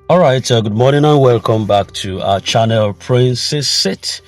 All right, good morning and welcome back to our channel Princess Sit.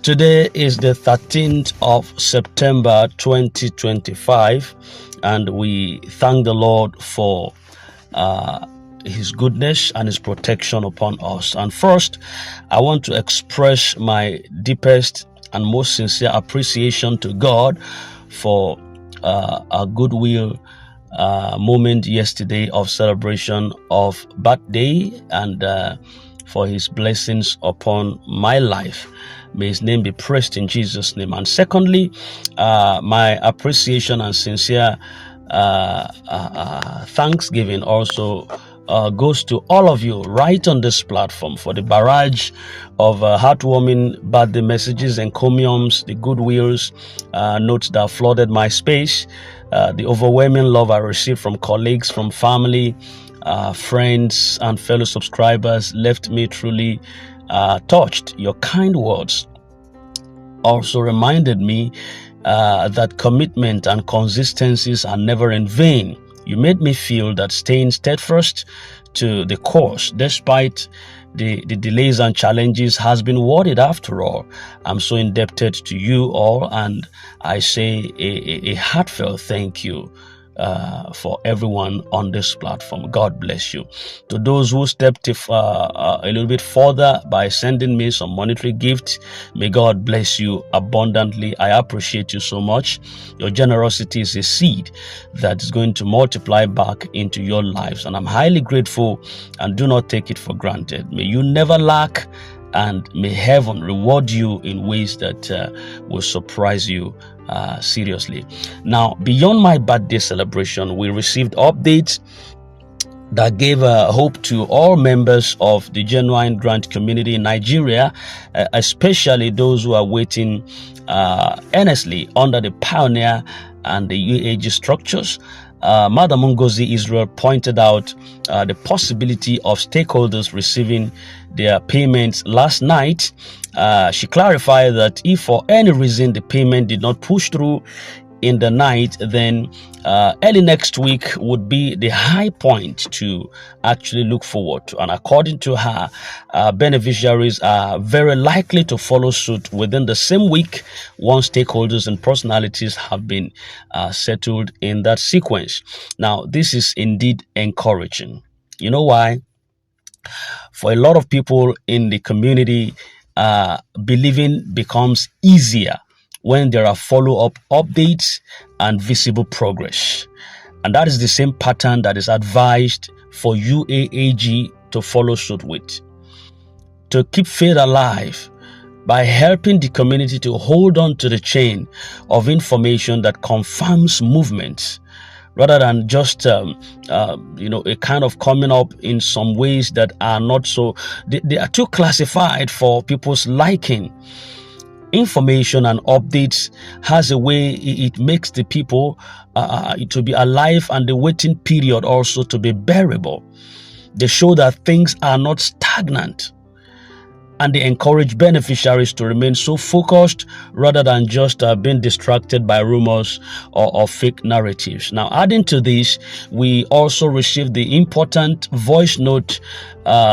Today is the 13th of September 2025, and we thank the Lord for His goodness and His protection upon us. And first, I want to express my deepest and most sincere appreciation to God for our goodwill moment yesterday of celebration of birthday and for his blessings upon my life. May his name be praised in Jesus' name. And secondly, my appreciation and sincere thanksgiving also goes to all of you right on this platform for the barrage of heartwarming birthday messages, encomiums, the goodwills, notes that flooded my space, the overwhelming love I received from colleagues, from family, friends, and fellow subscribers left me truly touched. Your kind words also reminded me that commitment and consistencies are never in vain. You made me feel that staying steadfast to the course, despite the delays and challenges, has been worth it after all. I'm so indebted to you all, and I say a heartfelt thank you for everyone on this platform. God bless you. To those who stepped a little bit further by sending me some monetary gifts, may God bless you abundantly. I appreciate you so much. Your generosity is a seed that is going to multiply back into your lives, and I'm highly grateful and do not take it for granted. May you never lack, and may heaven reward you in ways that will surprise you seriously. Now, beyond my birthday celebration, we received updates that gave hope to all members of the genuine grant community in Nigeria, especially those who are waiting earnestly under the Pioneer and the UAG structures. Madam Ngozi Israel pointed out the possibility of stakeholders receiving their payments last night. She clarified that if for any reason the payment did not push through in the night, then early next week would be the high point to actually look forward to. And according to her, beneficiaries are very likely to follow suit within the same week once stakeholders and personalities have been settled in that sequence. Now, this is indeed encouraging. You know why? For a lot of people in the community, believing becomes easier when there are follow-up updates and visible progress. And that is the same pattern that is advised for UAAG to follow suit with. To keep faith alive by helping the community to hold on to the chain of information that confirms movements, rather than just a kind of coming up in some ways that are not so, they are too classified for people's liking. Information and updates has a way it makes the people to be alive, and the waiting period also to be bearable. They show that things are not stagnant, and they encourage beneficiaries to remain so focused rather than just being distracted by rumors or fake narratives. Now, adding to this, we also received the important voice note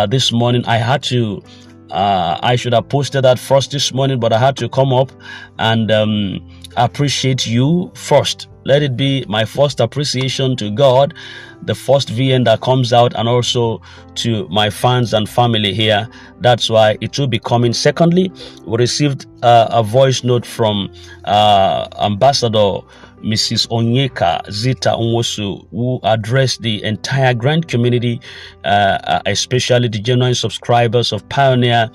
this morning. I should have posted that first this morning, but I had to come up and appreciate you first. Let it be my first appreciation to God, the first VN that comes out, and also to my fans and family here. That's why it will be coming. Secondly, we received a voice note from Ambassador Mrs. Onyeka Zita Nwosu, who addressed the entire grant community, especially the genuine subscribers of Pioneer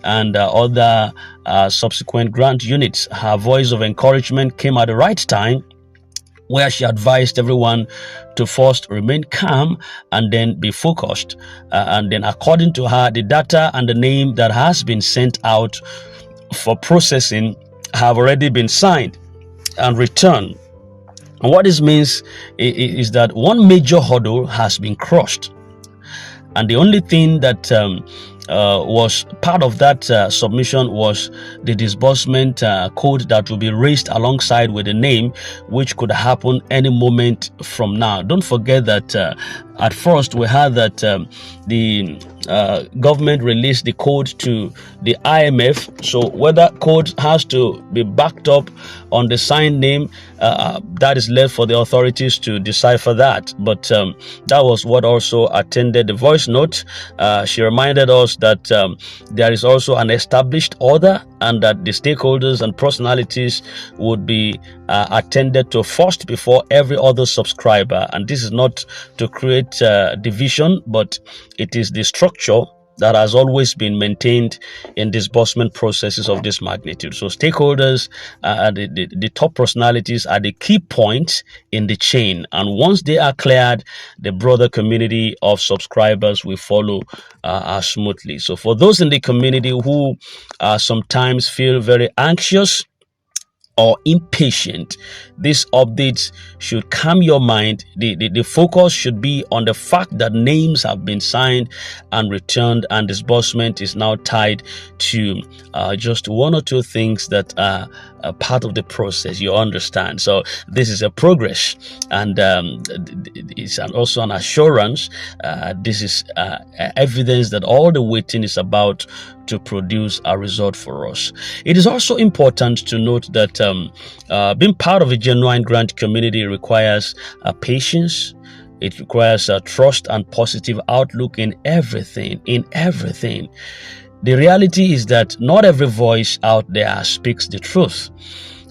and other subsequent grant units. Her voice of encouragement came at the right time, where she advised everyone to first remain calm and then be focused. And then, according to her, the data and the name that has been sent out for processing have already been signed and returned. And what this means is that one major hurdle has been crossed. And the only thing that was part of that submission was the disbursement code that will be raised alongside with the name, which could happen any moment from now. Don't forget that At first, we heard that the government released the code to the IMF. So whether code has to be backed up on the signed name, that is left for the authorities to decipher that. But that was what also attended the voice note. She reminded us that there is also an established order, and that the stakeholders and personalities would be attended to first before every other subscriber. And this is not to create division, but it is the structure that has always been maintained in disbursement processes of this magnitude. So stakeholders, the top personalities are the key points in the chain. And once they are cleared, the broader community of subscribers will follow smoothly. So for those in the community who sometimes feel very anxious or impatient, these updates should calm your mind. The focus should be on the fact that names have been signed and returned, and disbursement is now tied to just one or two things that are a part of the process. You understand? So this is a progress, and it's also an assurance. This is evidence that all the waiting is about to produce a result for us. It is also important to note that being part of a genuine grant community requires patience. It requires trust and positive outlook in everything. The reality is that not every voice out there speaks the truth.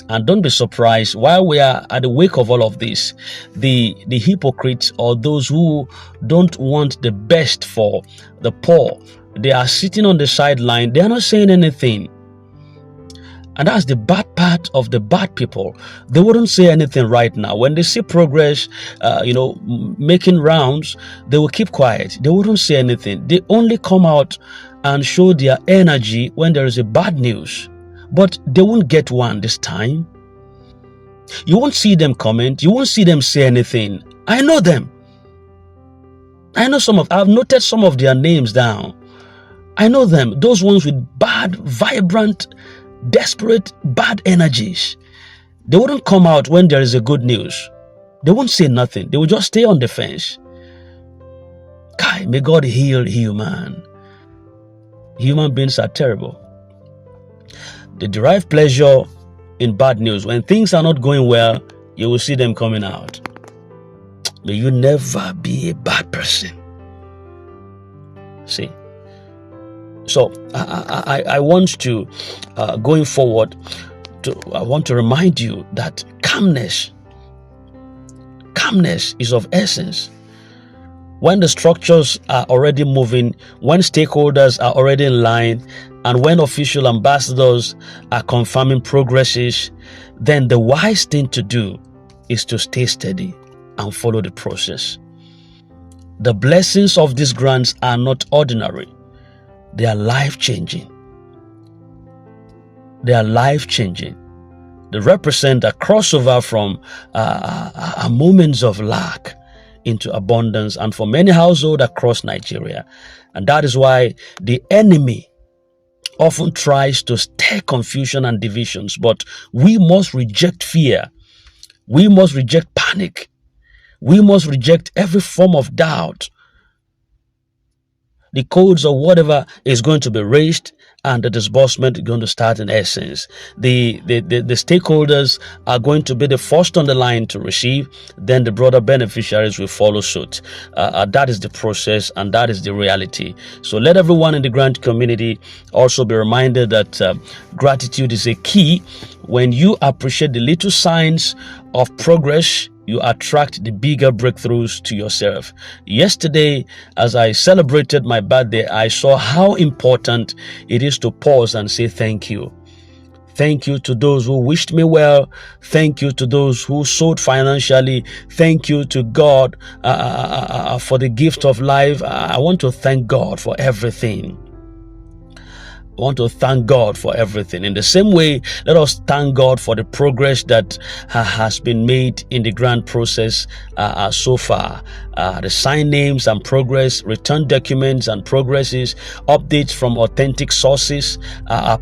And don't be surprised, while we are at the wake of all of this, the hypocrites, or those who don't want the best for the poor, they are sitting on the sideline. They are not saying anything. And that's the bad part of the bad people. They wouldn't say anything right now. When they see progress, making rounds, they will keep quiet. They wouldn't say anything. They only come out and show their energy when there is a bad news. But they won't get one this time. You won't see them comment. You won't see them say anything. I know them. I've noted some of their names down. I know them. Those ones with bad, vibrant, desperate, bad energies. They wouldn't come out when there is a good news. They won't say nothing. They will just stay on the fence. God, may God heal human. Human beings are terrible. They derive pleasure in bad news. When things are not going well, you will see them coming out. May you never be a bad person. See? So I want to, going forward, I want to remind you that calmness is of essence. When the structures are already moving, when stakeholders are already in line, and when official ambassadors are confirming progresses, then the wise thing to do is to stay steady and follow the process. The blessings of these grants are not ordinary. They are life-changing. They represent a crossover from moments of lack into abundance, and for many households across Nigeria. And that is why the enemy often tries to stir confusion and divisions. But we must reject fear. We must reject panic. We must reject every form of doubt. The codes or whatever is going to be raised, and the disbursement is going to start in essence. The stakeholders are going to be the first on the line to receive, then the broader beneficiaries will follow suit. That is the process, and that is the reality. So let everyone in the grant community also be reminded that gratitude is a key. When you appreciate the little signs of progress, you attract the bigger breakthroughs to yourself. Yesterday, as I celebrated my birthday, I saw how important it is to pause and say thank you. Thank you to those who wished me well. Thank you to those who sowed financially. Thank you to God for the gift of life. I want to thank God for everything. I want to thank God for everything. In the same way, let us thank God for the progress that has been made in the grant process so far. The sign names and progress, return documents and progresses, updates from authentic sources,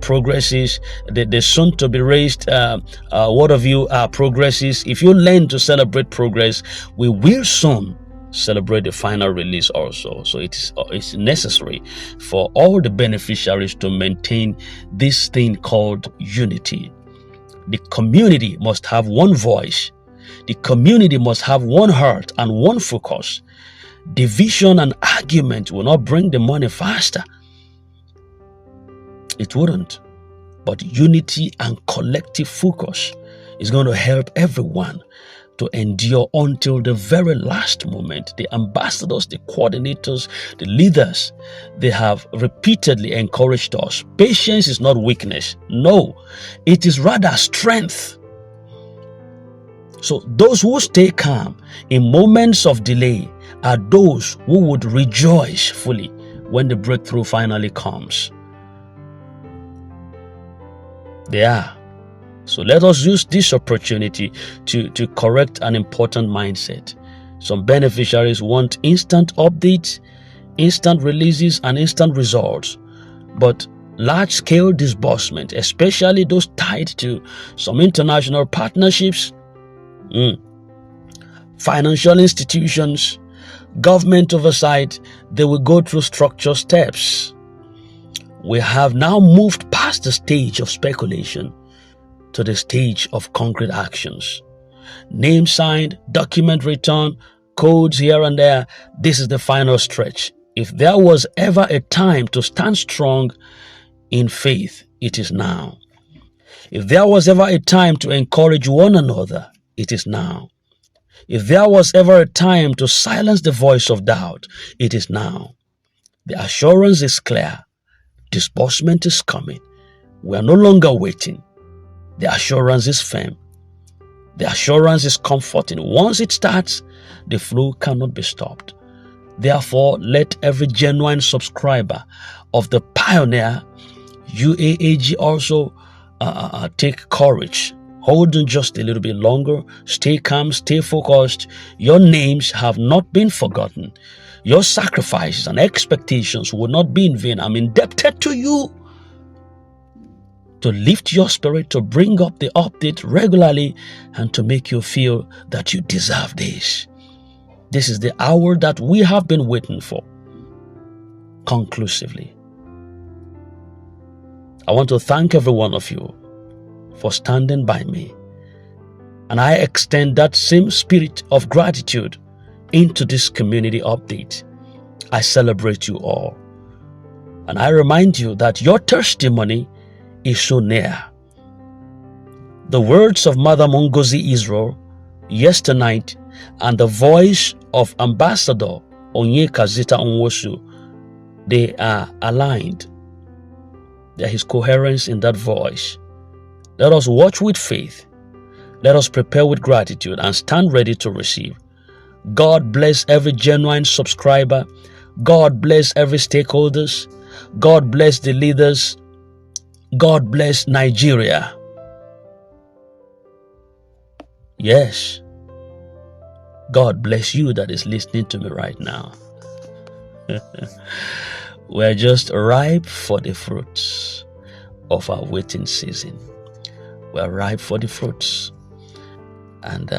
progresses, the soon to be raised word of you progresses. If you learn to celebrate progress, we will soon celebrate the final release also. So it's necessary for all the beneficiaries to maintain this thing called unity. The community must have one voice. The community must have one heart and one focus. Division and argument will not bring the money faster. It wouldn't. But unity and collective focus is going to help everyone to endure until the very last moment. The ambassadors, the coordinators, the leaders, they have repeatedly encouraged us. Patience is not weakness. No, it is rather strength. So those who stay calm in moments of delay are those who would rejoice fully when the breakthrough finally comes. They are. So let us use this opportunity to correct an important mindset. Some beneficiaries want instant updates, instant releases, and instant results. But large-scale disbursement, especially those tied to some international partnerships, financial institutions, government oversight, they will go through structured steps. We have now moved past the stage of speculation to the stage of concrete actions. Name signed, document returned, codes here and there. This is the final stretch. If there was ever a time to stand strong in faith, it is now. If there was ever a time to encourage one another, it is now. If there was ever a time to silence the voice of doubt, it is now. The assurance is clear. Disbursement is coming. We are no longer waiting. The assurance is firm. The assurance is comforting. Once it starts, the flow cannot be stopped. Therefore, let every genuine subscriber of the Pioneer UAAG also take courage. Hold on just a little bit longer. Stay calm, stay focused. Your names have not been forgotten. Your sacrifices and expectations will not be in vain. I'm indebted to you to lift your spirit, to bring up the update regularly, and to make you feel that you deserve this. This is the hour that we have been waiting for. Conclusively, I want to thank every one of you for standing by me. And I extend that same spirit of gratitude into this community update. I celebrate you all. And I remind you that your testimony is so near. The words of Mother Mongozi Israel yesternight and the voice of Ambassador Onyeka Zita Onwosu, they are aligned. There is coherence in that voice. Let us watch with faith. Let us prepare with gratitude and stand ready to receive. God bless every genuine subscriber. God bless every stakeholders. God bless the leaders. God bless Nigeria. Yes. God bless you that is listening to me right now. We're just ripe for the fruits of our waiting season. We're ripe for the fruits. And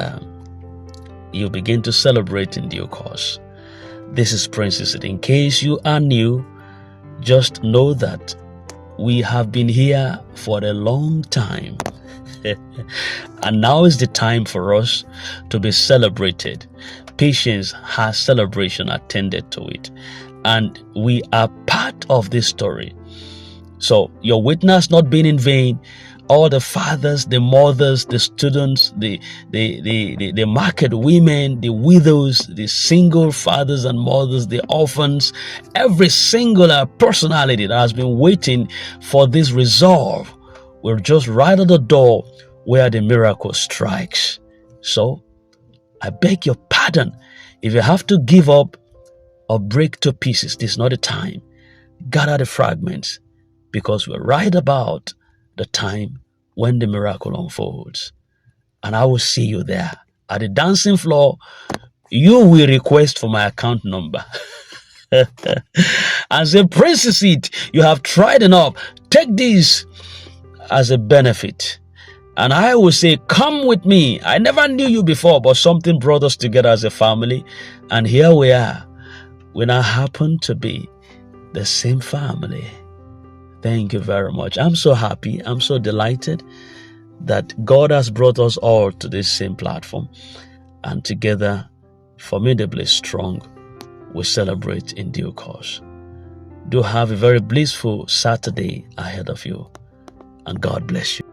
you begin to celebrate in due course. This is Princess. In case you are new, just know that we have been here for a long time. And now is the time for us to be celebrated. Patience has celebration attended to it. And we are part of this story. So your witness has not been in vain. All the fathers, the mothers, the students, the market women, the widows, the single fathers and mothers, the orphans, every singular personality that has been waiting for this resolve, we're just right at the door where the miracle strikes. So I beg your pardon if you have to give up or break to pieces. This is not the time. Gather the fragments, because we're right about the time when the miracle unfolds. And I will see you there at the dancing floor. You will request for my account number and say, Princess, you have tried enough. Take this as a benefit And I will say, come with me. I never knew you before, but something brought us together as a family. And here we are. We now happen to be the same family. Thank you very much. I'm so happy. I'm so delighted that God has brought us all to this same platform. And together, formidably strong, we celebrate in due course. Do have a very blissful Saturday ahead of you. And God bless you.